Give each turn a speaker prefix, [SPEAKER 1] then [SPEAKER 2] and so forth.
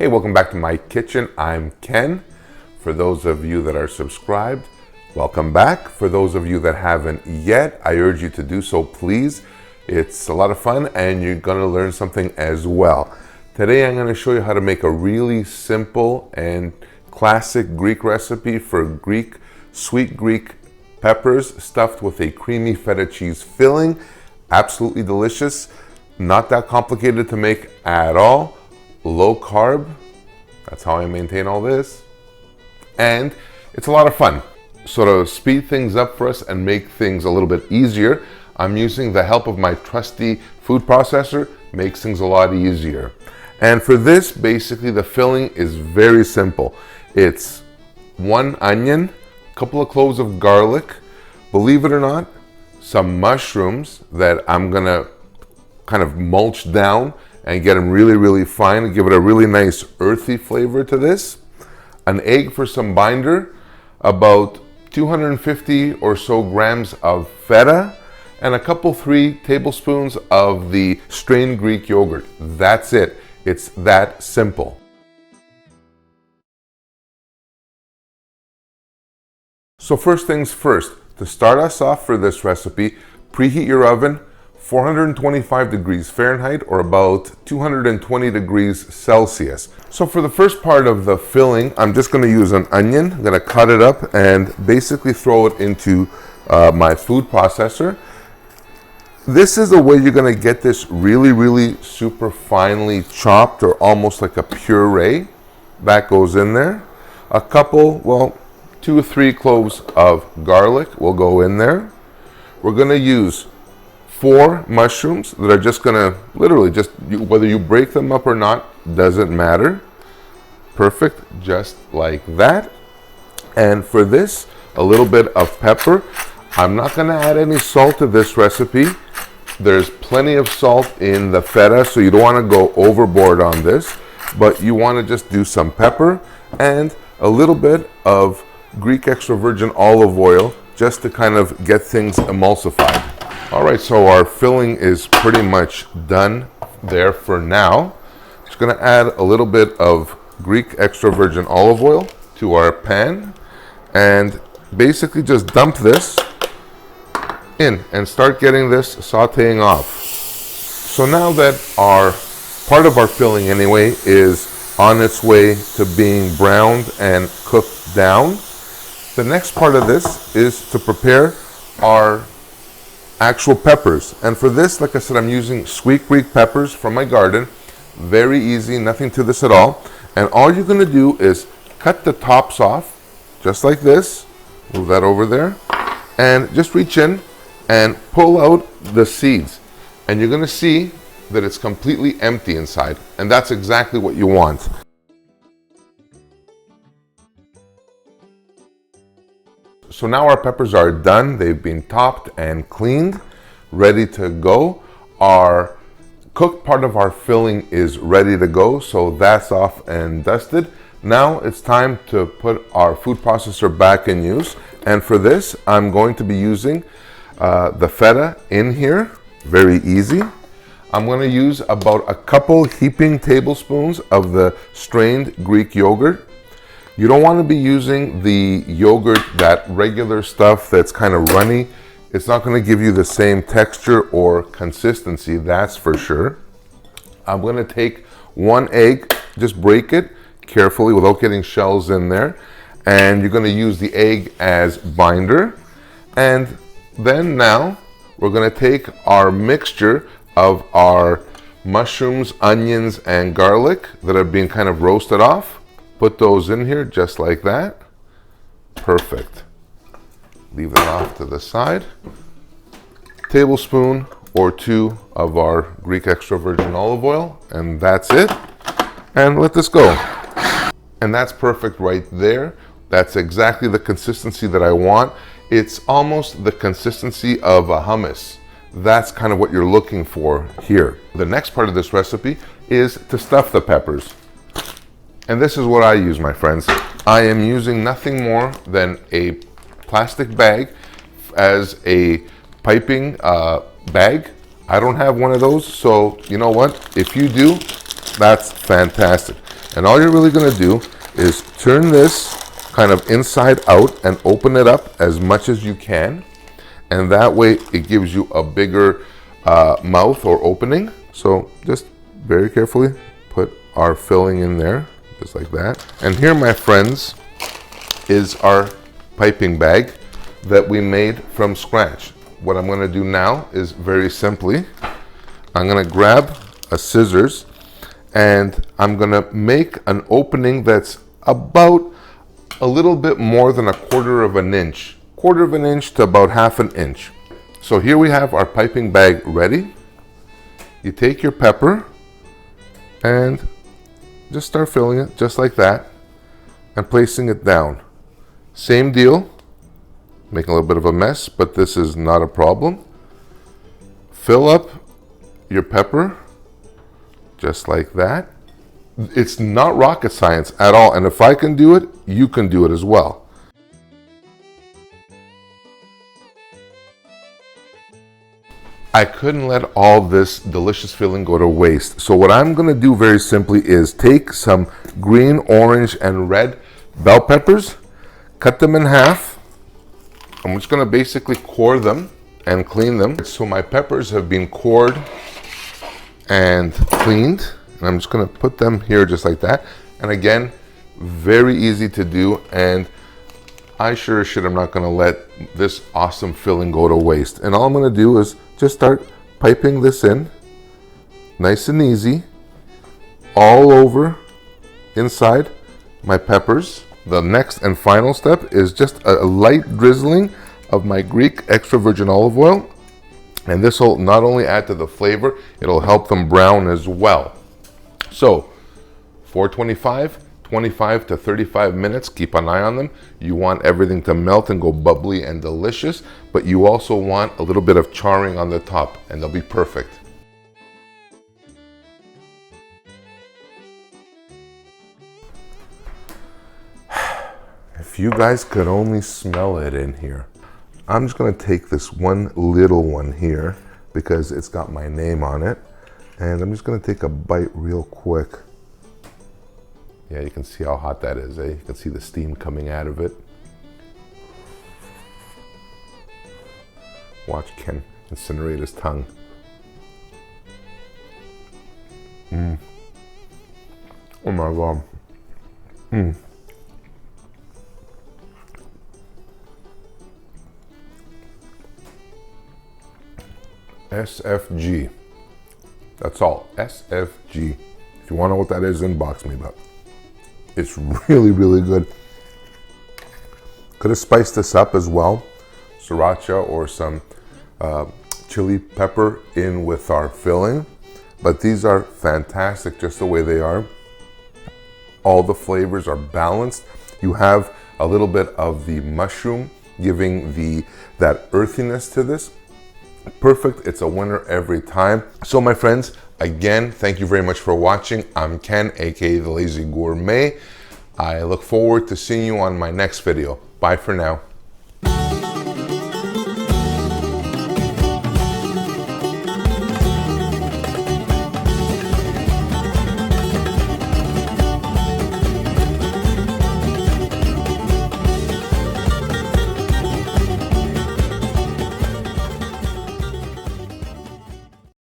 [SPEAKER 1] Hey, welcome back to my kitchen. I'm Ken. For those of you that are subscribed, welcome back. For those of you that haven't yet, I urge you to do so, please. It's a lot of fun and you're gonna learn something as well. Today I'm gonna show you how to make a really simple and classic Greek recipe for sweet Greek peppers stuffed with a creamy feta cheese filling. Absolutely delicious. Not that complicated to make at all. Low carb, that's how I maintain all this. And it's a lot of fun. So to speed things up for us and make things a little bit easier, I'm using the help of my trusty food processor. Makes things a lot easier. And for this, basically the filling is very simple. It's 1 onion, a couple of cloves of garlic, believe it or not, some mushrooms that I'm gonna kind of mulch down and get them really, really fine and give it a really nice earthy flavor to this. An egg for some binder, about 250 or so grams of feta, and a couple 3 tablespoons of the strained Greek yogurt. That's it. It's that simple. So first things first, to start us off for this recipe, preheat your oven 425 degrees Fahrenheit or about 220 degrees Celsius. So for the first part of the filling, I'm just going to use an onion. I'm going to cut it up and basically throw it into my food processor. This is the way you're going to get this really, really super finely chopped or almost like a puree. That goes in there. A couple, 2 or 3 cloves of garlic will go in there. We're going to use 4 mushrooms that are just gonna literally whether you break them up or not, doesn't matter. Perfect, just like that. And for this, a little bit of pepper. I'm not gonna add any salt to this recipe. There's plenty of salt in the feta, so you don't wanna go overboard on this, but you wanna just do some pepper and a little bit of Greek extra virgin olive oil just to kind of get things emulsified. All right, so our filling is pretty much done there for now. Just gonna add a little bit of Greek extra virgin olive oil to our pan and basically just dump this in and start getting this sauteing off. So now that our part of our filling anyway is on its way to being browned and cooked down, the next part of this is to prepare our actual peppers. And for this, like I said, I'm using sweet Greek peppers from my garden. Very easy, nothing to this at all. And all you're gonna do is cut the tops off, just like this. Move that over there. And just reach in and pull out the seeds. And you're gonna see that it's completely empty inside. And that's exactly what you want. So now our peppers are done. They've been topped and cleaned, ready to go. Our cooked part of our filling is ready to go, so that's off and dusted. Now it's time to put our food processor back in use. And for this, I'm going to be using the feta in here. Very easy. I'm going to use about a couple heaping tablespoons of the strained Greek yogurt. You don't want to be using the yogurt, that regular stuff that's kind of runny. It's not going to give you the same texture or consistency, that's for sure. I'm going to take 1 egg, just break it carefully without getting shells in there. And you're going to use the egg as binder. And then now we're going to take our mixture of our mushrooms, onions, and garlic that have been kind of roasted off. Put those in here just like that. Perfect. Leave that off to the side. Tablespoon or 2 of our Greek extra virgin olive oil, and that's it. And let this go. And that's perfect right there. That's exactly the consistency that I want. It's almost the consistency of a hummus. That's kind of what you're looking for here. The next part of this recipe is to stuff the peppers. And this is what I use, my friends. I am using nothing more than a plastic bag as a piping bag. I don't have one of those, so you know what? If you do, that's fantastic. And all you're really gonna do is turn this kind of inside out and open it up as much as you can. And that way it gives you a bigger mouth or opening. So just very carefully put our filling in there, just like that. And here, my friends, is our piping bag that we made from scratch. What I'm gonna do now is very simply, I'm gonna grab a scissors and I'm gonna make an opening that's about a little bit more than 1/4 of an inch. 1/4 of an inch to about 1/2 an inch. So here we have our piping bag ready. You take your pepper and just start filling it just like that and placing it down. Same deal, making a little bit of a mess, but this is not a problem. Fill up your pepper just like that. It's not rocket science at all, and if I can do it, you can do it as well. I couldn't let all this delicious filling go to waste. So what I'm gonna do very simply is take some green, orange, and red bell peppers, cut them in half. I'm just gonna basically core them and clean them. So my peppers have been cored and cleaned. And I'm just gonna put them here just like that. And again, very easy to do. And I sure as shit am not gonna let this awesome filling go to waste. And all I'm gonna do is just start piping this in, nice and easy, all over inside my peppers. The next and final step is just a light drizzling of my Greek extra virgin olive oil. And this will not only add to the flavor, it'll help them brown as well. So 425, 25 to 35 minutes, keep an eye on them. You want everything to melt and go bubbly and delicious, but you also want a little bit of charring on the top, and they'll be perfect. If you guys could only smell it in here. I'm just gonna take this one little one here because it's got my name on it. And I'm just gonna take a bite real quick. Yeah, you can see how hot that is, eh? You can see the steam coming out of it. Watch Ken incinerate his tongue. Oh my God. SFG. That's all, SFG. If you want to know what that is, inbox me, but it's really, really good. Could have spiced this up as well. Sriracha or some chili pepper in with our filling. But these are fantastic just the way they are. All the flavors are balanced. You have a little bit of the mushroom giving that earthiness to this. Perfect. It's a winner every time. So my friends, again, thank you very much for watching. I'm Ken, aka The Lazy Gourmet. I look forward to seeing you on my next video. Bye for now.